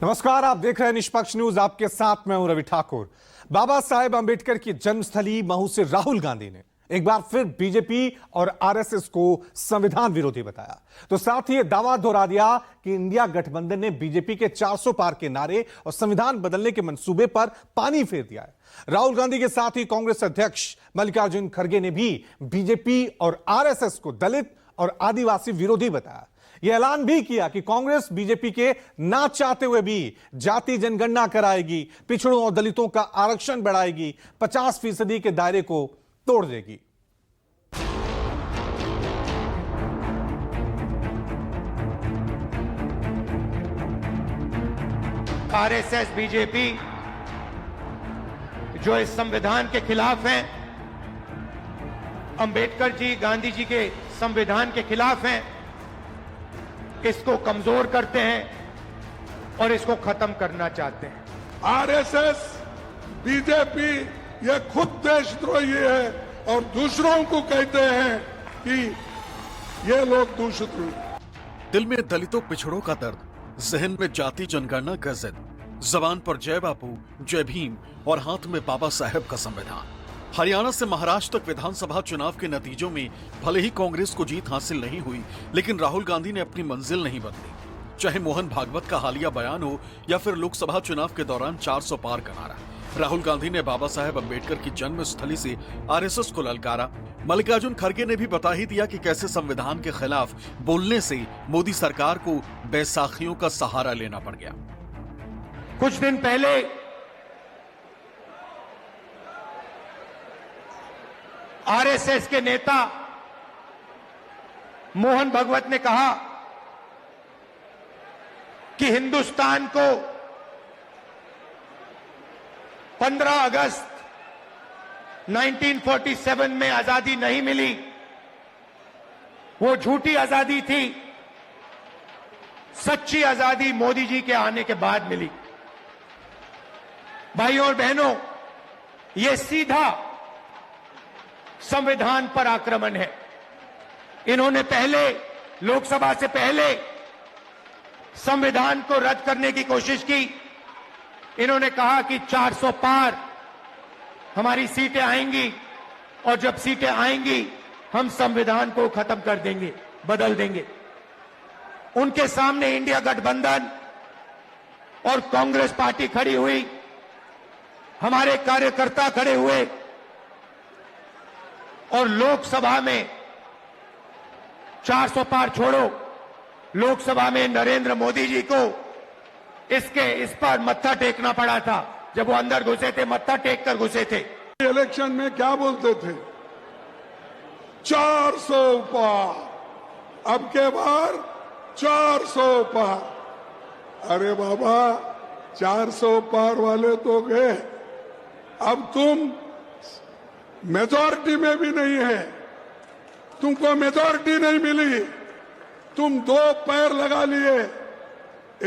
नमस्कार, आप देख रहे हैं निष्पक्ष न्यूज। आपके साथ मैं हूं रवि ठाकुर। बाबा साहेब अंबेडकर की जन्मस्थली महू से राहुल गांधी ने एक बार फिर बीजेपी और आरएसएस को संविधान विरोधी बताया, तो साथ ही दावा दोहरा दिया कि इंडिया गठबंधन ने बीजेपी के 400 पार के नारे और संविधान बदलने के मंसूबे पर पानी फेर दिया है। राहुल गांधी के साथ ही कांग्रेस अध्यक्ष मल्लिकार्जुन खड़गे ने भी बीजेपी और आरएसएस को दलित और आदिवासी विरोधी बताया। यह ऐलान भी किया कि कांग्रेस बीजेपी के ना चाहते हुए भी जाति जनगणना कराएगी, पिछड़ों और दलितों का आरक्षण बढ़ाएगी, 50% के दायरे को तोड़ देगी। आरएसएस बीजेपी जो इस संविधान के खिलाफ हैं, अंबेडकर जी गांधी जी के संविधान के खिलाफ हैं, इसको कमजोर करते हैं और इसको खत्म करना चाहते हैं। आरएसएस बीजेपी ये खुद देशद्रोही है और दूसरों को कहते हैं कि ये लोग दूषित हुए। दिल में दलितों पिछड़ों का दर्द, जहन में जाति जनगणना का जिद, जबान पर जय बापू, जय भीम और हाथ में बाबा साहेब का संविधान। हरियाणा से महाराष्ट्र तक विधानसभा चुनाव के नतीजों में भले ही कांग्रेस को जीत हासिल नहीं हुई, लेकिन राहुल गांधी ने अपनी मंजिल नहीं बदली। चाहे मोहन भागवत का हालिया बयान हो या फिर लोकसभा चुनाव के दौरान 400 पार का नारा, राहुल गांधी ने बाबा साहेब अंबेडकर की जन्मस्थली से आरएसएस को ललकारा। मल्लिकार्जुन खड़गे ने भी बता ही दिया कि कैसे संविधान के खिलाफ बोलने से मोदी सरकार को बैसाखियों का सहारा लेना पड़ गया। कुछ दिन पहले आरएसएस के नेता मोहन भागवत ने कहा कि हिंदुस्तान को 15 अगस्त 1947 में आजादी नहीं मिली, वो झूठी आजादी थी, सच्ची आजादी मोदी जी के आने के बाद मिली। भाइयों और बहनों, ये सीधा संविधान पर आक्रमण है। इन्होंने पहले लोकसभा से पहले संविधान को रद्द करने की कोशिश की। इन्होंने कहा कि 400 पार हमारी सीटें आएंगी और जब सीटें आएंगी हम संविधान को खत्म कर देंगे, बदल देंगे। उनके सामने इंडिया गठबंधन और कांग्रेस पार्टी खड़ी हुई, हमारे कार्यकर्ता खड़े हुए और लोकसभा में 400 पार छोड़ो, लोकसभा में नरेंद्र मोदी जी को इस पर मत्था टेकना पड़ा था। जब वो अंदर घुसे थे, मत्था टेक कर घुसे थे। इलेक्शन में क्या बोलते थे? 400 पार, अब के बार 400 पार। अरे बाबा, 400 पार वाले तो गए, अब तुम मेजॉरिटी में भी नहीं है, तुमको मेजॉरिटी नहीं मिली, तुम 2 पैर लगा लिए।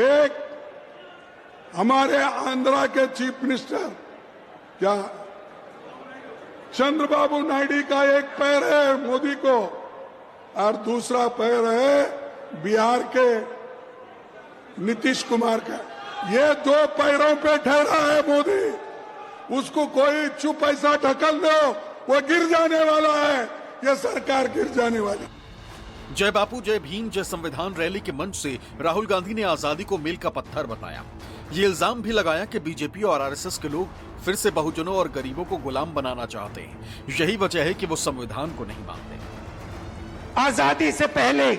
एक हमारे आंध्रा के चीफ मिनिस्टर क्या चंद्रबाबू नायडू का एक पैर है मोदी को, और दूसरा पैर है बिहार के नीतीश कुमार का। ये 2 पैरों पे ठहरा है मोदी, उसको कोई चुप ऐसा ढकल दो, वो गिर जाने वाला है, ये सरकार गिर जाने वाली। जय बापू जय भीम जय संविधान रैली के मंच से राहुल गांधी ने आजादी को मील का पत्थर बताया। ये इल्जाम भी लगाया कि बीजेपी और आरएसएस के लोग फिर से बहुजनों और गरीबों को गुलाम बनाना चाहते हैं। यही वजह है कि वो संविधान को नहीं मानते। आजादी से पहले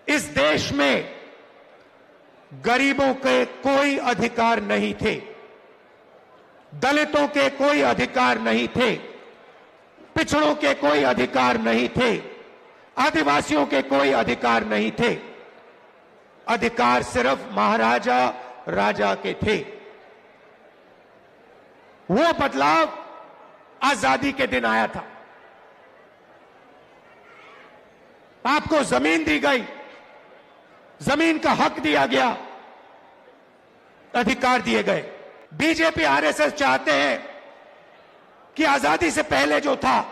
इस देश में गरीबों के कोई अधिकार नहीं थे, दलितों के कोई अधिकार नहीं थे, पिछड़ों के कोई अधिकार नहीं थे, आदिवासियों के कोई अधिकार नहीं थे। अधिकार सिर्फ महाराजा राजा के थे। वो बदलाव आजादी के दिन आया था। आपको जमीन दी गई, जमीन का हक दिया गया, अधिकार दिए गए। बीजेपी आरएसएस चाहते हैं कि आजादी से पहले जो था,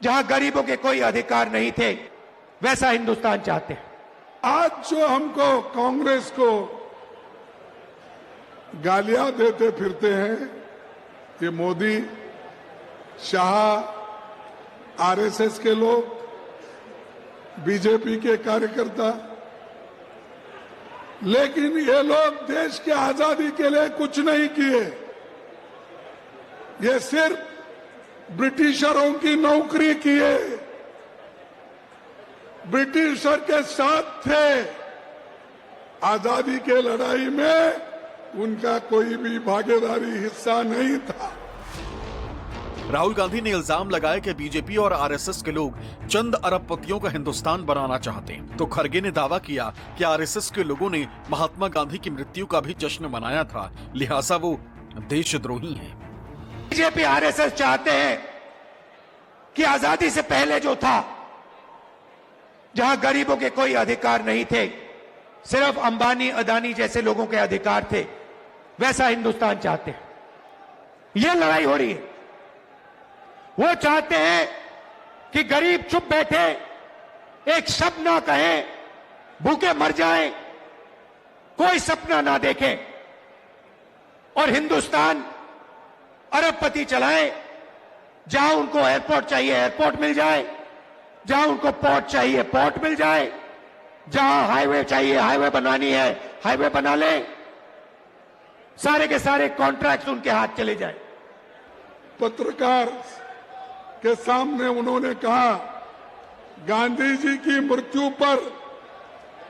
जहां गरीबों के कोई अधिकार नहीं थे, वैसा हिंदुस्तान चाहते हैं। आज जो हमको कांग्रेस को गालियां देते फिरते हैं, ये मोदी, शाह, आरएसएस के लोग, बीजेपी के कार्यकर्ता, लेकिन ये लोग देश की आजादी के लिए कुछ नहीं किए। ये सिर्फ ब्रिटिशरों की नौकरी किए, ब्रिटिशर के साथ थे। आजादी के लड़ाई में उनका कोई भी भागीदारी हिस्सा नहीं था। राहुल गांधी ने इल्जाम लगाया कि बीजेपी और आरएसएस के लोग चंद अरबपतियों का हिंदुस्तान बनाना चाहते हैं, तो खरगे ने दावा किया कि आरएसएस के लोगों ने महात्मा गांधी की मृत्यु का भी जश्न मनाया था, लिहाजा वो देशद्रोही हैं। बीजेपी आरएसएस चाहते हैं कि आजादी से पहले जो था, जहां गरीबों के कोई अधिकार नहीं थे, सिर्फ अंबानी अदानी जैसे लोगों के अधिकार थे, वैसा हिंदुस्तान चाहते हैं। यह लड़ाई हो रही है। वो चाहते हैं कि गरीब चुप बैठे, एक शब्द ना कहें, भूखे मर जाएं, कोई सपना ना देखें, और हिंदुस्तान अरबपति चलाए। जहां उनको एयरपोर्ट चाहिए एयरपोर्ट मिल जाए, जहां उनको पोर्ट चाहिए पोर्ट मिल जाए, जहां हाईवे चाहिए हाईवे बनवानी है हाईवे बना ले, सारे के सारे कॉन्ट्रैक्ट उनके हाथ चले जाए। पत्रकार के सामने उन्होंने कहा, गांधी जी की मृत्यु पर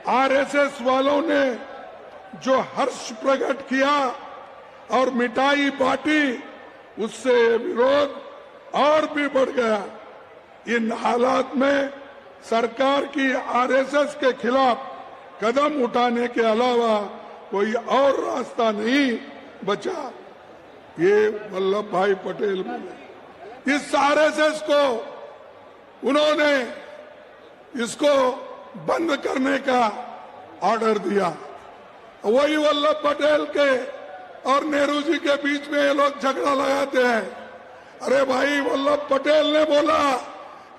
आरएसएस वालों ने जो हर्ष प्रकट किया और मिठाई बांटी, उससे विरोध और भी बढ़ गया। इन हालात में सरकार की आरएसएस के खिलाफ कदम उठाने के अलावा कोई और रास्ता नहीं बचा। ये वल्लभ भाई पटेल बोले। इस आरएसएस को उन्होंने इसको बंद करने का ऑर्डर दिया। वही वल्लभ पटेल के और नेहरू जी के बीच में ये लोग झगड़ा लगाते हैं। अरे भाई, वल्लभ पटेल ने बोला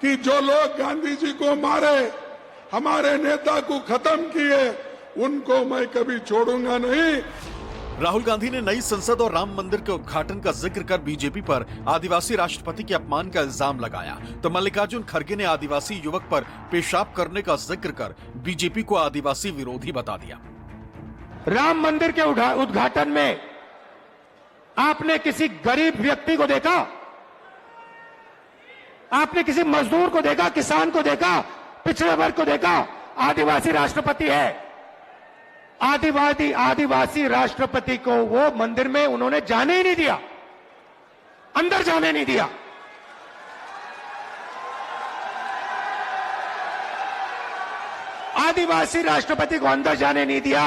कि जो लोग गांधी जी को मारे, हमारे नेता को खत्म किए, उनको मैं कभी छोड़ूंगा नहीं। राहुल गांधी ने नई संसद और राम मंदिर के उद्घाटन का जिक्र कर बीजेपी पर आदिवासी राष्ट्रपति के अपमान का इल्जाम लगाया, तो मल्लिकार्जुन खड़गे ने आदिवासी युवक पर पेशाब करने का जिक्र कर बीजेपी को आदिवासी विरोधी बता दिया। राम मंदिर के उद्घाटन में आपने किसी गरीब व्यक्ति को देखा? आपने किसी मजदूर को देखा, किसान को देखा, पिछड़े वर्ग को देखा? आदिवासी राष्ट्रपति है। आदिवासी राष्ट्रपति को वो मंदिर में उन्होंने जाने ही नहीं दिया, अंदर जाने नहीं दिया। आदिवासी राष्ट्रपति को अंदर जाने नहीं दिया,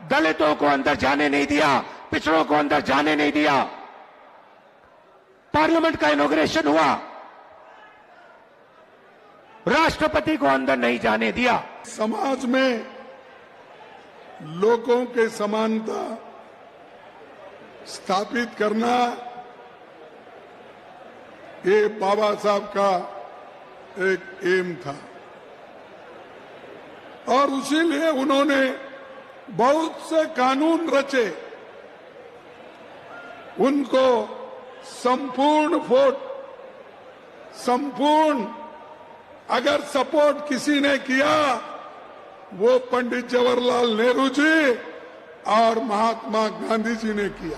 दलितों को अंदर जाने नहीं दिया, पिछड़ों को अंदर जाने नहीं दिया। पार्लियामेंट का इनॉग्रेशन हुआ, राष्ट्रपति को अंदर नहीं जाने दिया। समाज में लोगों के समानता स्थापित करना, ये बाबा साहब का एक एम था, और उसीलिए उन्होंने बहुत से कानून रचे। उनको संपूर्ण अगर सपोर्ट किसी ने किया, वो पंडित जवाहरलाल नेहरू जी और महात्मा गांधी जी ने किया।